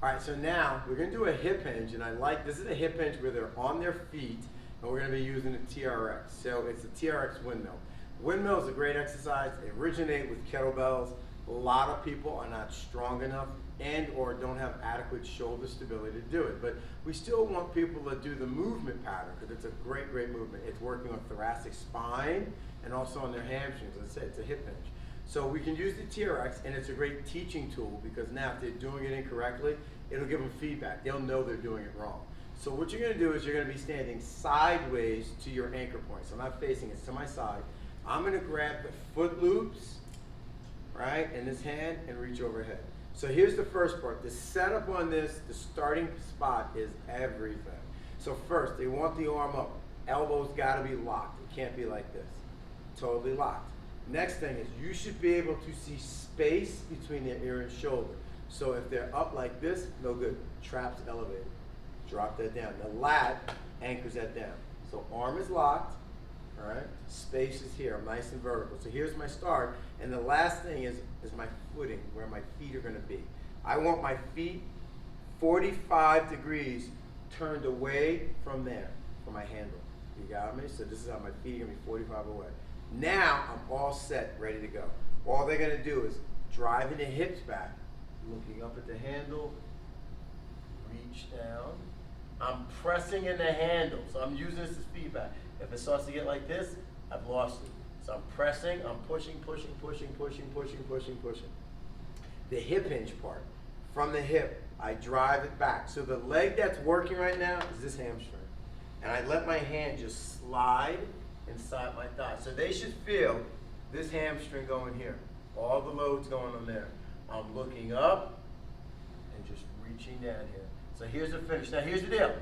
All right, so now we're gonna do a hip hinge, and this is a hip hinge where they're on their feet, and we're gonna be using the TRX. So it's the TRX Windmill. Windmill is a great exercise. They originate with kettlebells. A lot of people are not strong enough and or don't have adequate shoulder stability to do it. But we still want people to do the movement pattern because it's a great, great movement. It's working on thoracic spine and also on their hamstrings. As I said, it's a hip hinge. So we can use the TRX, and it's a great teaching tool because now if they're doing it incorrectly, it'll give them feedback. They'll know they're doing it wrong. So what you're gonna do is you're gonna be standing sideways to your anchor point. So I'm not facing it, to my side. I'm gonna grab the foot loops, right, in this hand and reach overhead. So here's the first part. The setup on this, the starting spot is everything. So first, they want the arm up. Elbows gotta be locked. It can't be like this. Totally locked. Next thing is you should be able to see space between their ear and shoulder. So if they're up like this, no good. Traps elevated. Drop that down. The lat anchors that down. So arm is locked, all right? Space is here. I'm nice and vertical. So here's my start. And the last thing is my footing, where my feet are gonna be. I want my feet 45 degrees turned away from there, from my handle. You got me? So this is how my feet are gonna be 45 away. Now I'm all set, ready to go. All they're gonna do is driving the hips back, looking up at the handle, reach down. I'm pressing in the handle, so I'm using this as feedback. If it starts to get like this, I've lost it. So I'm pressing, I'm pushing, pushing, pushing, pushing, pushing, pushing, pushing. The hip hinge part, from the hip, I drive it back. So the leg that's working right now is this hamstring. And I let my hand just slide inside my thigh. So they should feel this hamstring going here. All the load's going on there. I'm looking up and just reaching down here. So here's the finish. Now here's the deal.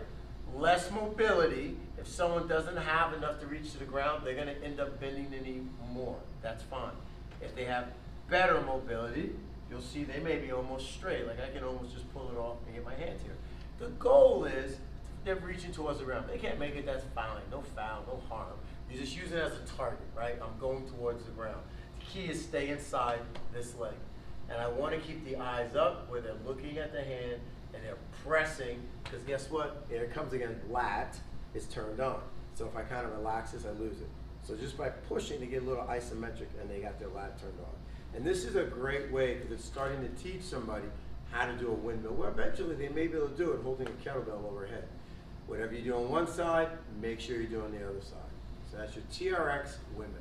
Less mobility. If someone doesn't have enough to reach to the ground, they're gonna end up bending the knee more. That's fine. If they have better mobility, you'll see they may be almost straight. Like I can almost just pull it off and get my hands here. The goal is they're reaching towards the ground. If they can't make it, that's fine. No foul, no harm. You just use it as a target, right? I'm going towards the ground. The key is stay inside this leg. And I want to keep the eyes up where they're looking at the hand and they're pressing, because guess what? Here it comes again, lat is turned on. So if I kind of relax this, I lose it. So just by pushing, they get a little isometric and they got their lat turned on. And this is a great way because it's starting to teach somebody how to do a windmill, where eventually they may be able to do it holding a kettlebell overhead. Whatever you do on one side, make sure you do on the other side. So that's your TRX Windmill.